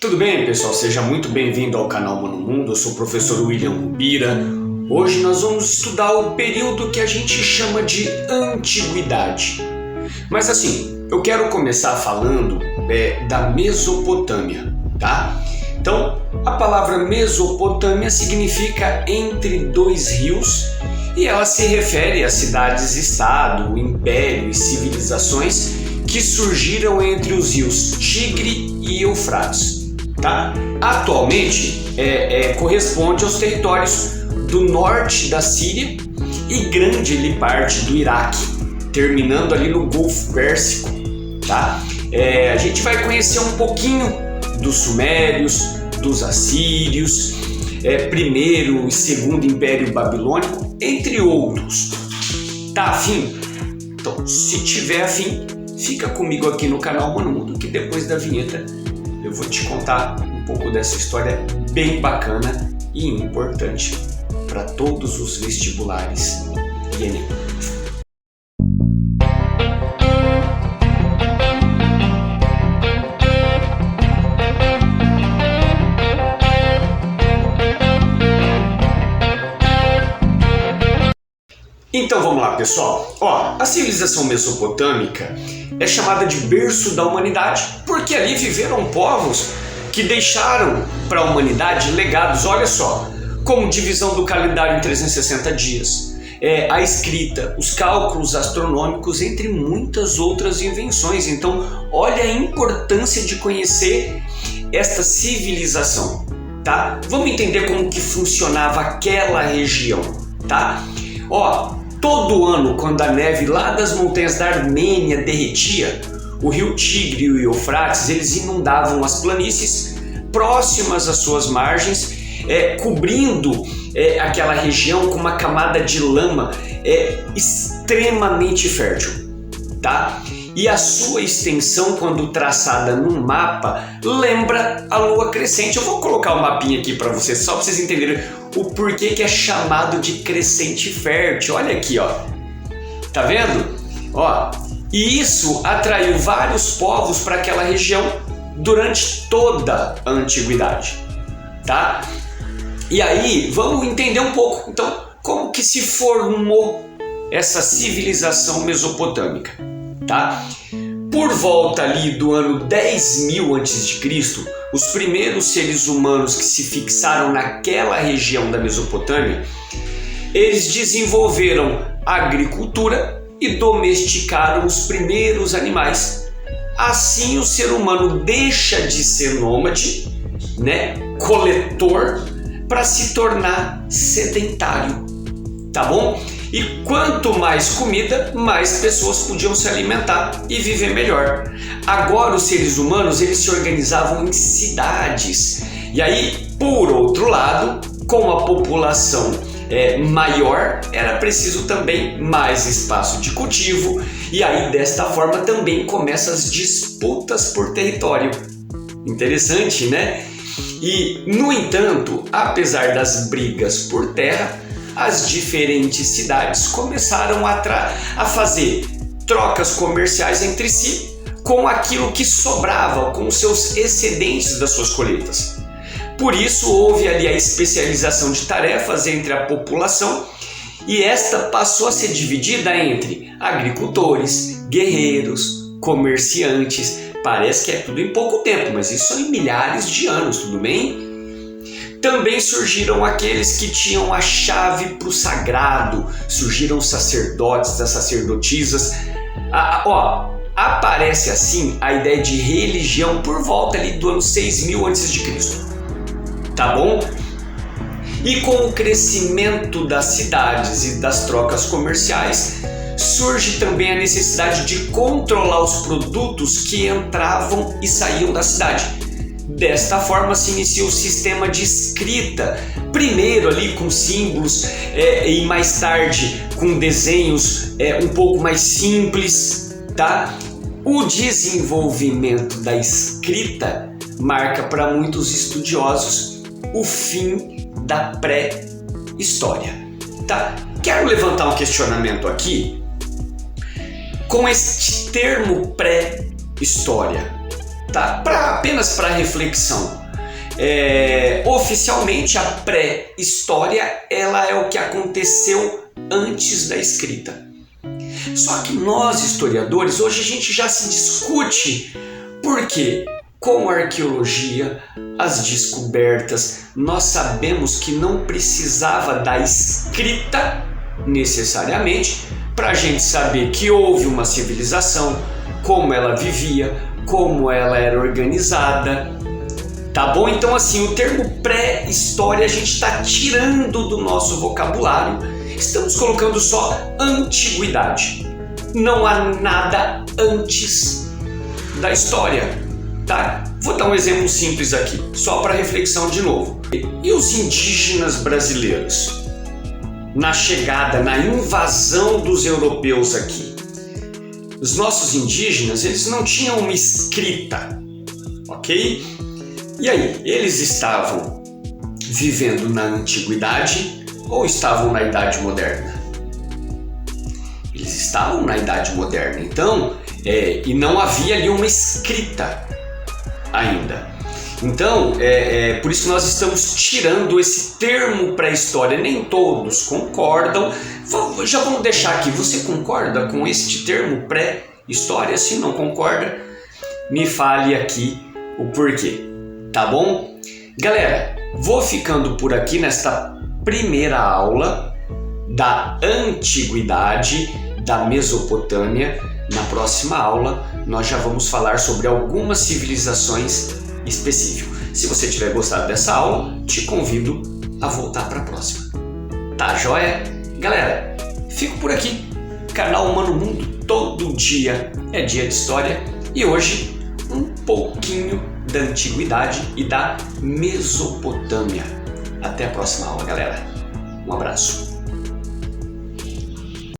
Tudo bem, pessoal? Seja muito bem-vindo ao canal Mano Mundo. Eu sou o professor William Rubira. Hoje nós vamos estudar o período que a gente chama de Antiguidade. Mas assim, eu quero começar falando da Mesopotâmia, tá? Então, a palavra Mesopotâmia significa entre dois rios e ela se refere a cidades-estado, império e civilizações que surgiram entre os rios Tigre e Eufrates, tá? Atualmente corresponde aos territórios do norte da Síria e grande parte do Iraque, terminando ali no Golfo Pérsico, tá? A gente vai conhecer um pouquinho dos sumérios, dos assírios, primeiro e segundo Império Babilônico, entre outros. Tá afim? Então, se tiver afim, fica comigo aqui no canal Mano Mundo, que depois da vinheta eu vou te contar um pouco dessa história bem bacana e importante para todos os vestibulares e Enem. Então vamos lá, pessoal. A civilização mesopotâmica é chamada de berço da humanidade porque ali viveram povos que deixaram para a humanidade legados, olha só, como divisão do calendário em 360 dias, a escrita, os cálculos astronômicos, entre muitas outras invenções. Então, olha a importância de conhecer esta civilização, tá? Vamos entender como que funcionava aquela região, tá? Todo ano, quando a neve lá das montanhas da Armênia derretia, o rio Tigre e o Eufrates, eles inundavam as planícies próximas às suas margens, cobrindo aquela região com uma camada de lama extremamente fértil, tá? E a sua extensão, quando traçada num mapa, lembra a lua crescente. Eu vou colocar um mapinha aqui para vocês, só para vocês entenderem o porquê que é chamado de crescente fértil. Olha aqui, tá vendo? E isso atraiu vários povos para aquela região durante toda a antiguidade, tá? E aí, vamos entender um pouco, então, como que se formou essa civilização mesopotâmica, tá? Por volta ali do ano 10.000 a.C., os primeiros seres humanos que se fixaram naquela região da Mesopotâmia, eles desenvolveram a agricultura e domesticaram os primeiros animais. Assim, o ser humano deixa de ser nômade, coletor, para se tornar sedentário, tá bom? E quanto mais comida, mais pessoas podiam se alimentar e viver melhor. Agora os seres humanos, eles se organizavam em cidades. E aí, por outro lado, com a população maior, era preciso também mais espaço de cultivo. E aí, desta forma, também começam as disputas por território. Interessante, né? E, no entanto, apesar das brigas por terra, as diferentes cidades começaram a fazer trocas comerciais entre si com aquilo que sobrava, com os seus excedentes das suas colheitas. Por isso houve ali a especialização de tarefas entre a população e esta passou a ser dividida entre agricultores, guerreiros, comerciantes. Parece que é tudo em pouco tempo, mas isso são em milhares de anos, tudo bem? Também surgiram aqueles que tinham a chave para o sagrado, surgiram os sacerdotes, as sacerdotisas. Aparece assim a ideia de religião por volta ali do ano 6.000 a.C., tá bom? E com o crescimento das cidades e das trocas comerciais, surge também a necessidade de controlar os produtos que entravam e saíam da cidade. Desta forma se inicia o sistema de escrita, primeiro ali com símbolos e mais tarde com desenhos um pouco mais simples, tá? O desenvolvimento da escrita marca para muitos estudiosos o fim da pré-história, tá? Quero levantar um questionamento aqui com este termo pré-história. tá? Apenas para reflexão. Oficialmente a pré-história ela é o que aconteceu antes da escrita. Só que nós historiadores hoje a gente já se discute porque com a arqueologia, as descobertas, nós sabemos que não precisava da escrita necessariamente para a gente saber que houve uma civilização, como ela vivia, como ela era organizada. Tá bom? Então assim, o termo pré-história a gente está tirando do nosso vocabulário, estamos colocando só antiguidade. Não há nada antes da história, tá? Vou dar um exemplo simples aqui, só para reflexão de novo. E os indígenas brasileiros? Na chegada, na invasão dos europeus aqui, os nossos indígenas, eles não tinham uma escrita, ok? E aí, eles estavam vivendo na antiguidade ou estavam na Idade Moderna? Eles estavam na Idade Moderna, então, e não havia ali uma escrita ainda. Então, por isso que nós estamos tirando esse termo pré-história. Nem todos concordam. Já vamos deixar aqui, você concorda com este termo pré-história? Se não concorda, me fale aqui o porquê. Tá bom? Galera, vou ficando por aqui nesta primeira aula da antiguidade da Mesopotâmia. Na próxima aula, nós já vamos falar sobre algumas civilizações específicas. Se você tiver gostado dessa aula, te convido a voltar para a próxima. Tá joia? Galera, fico por aqui. Canal Humano Mundo, todo dia é dia de história e hoje um pouquinho da antiguidade e da Mesopotâmia. Até a próxima aula, galera. Um abraço.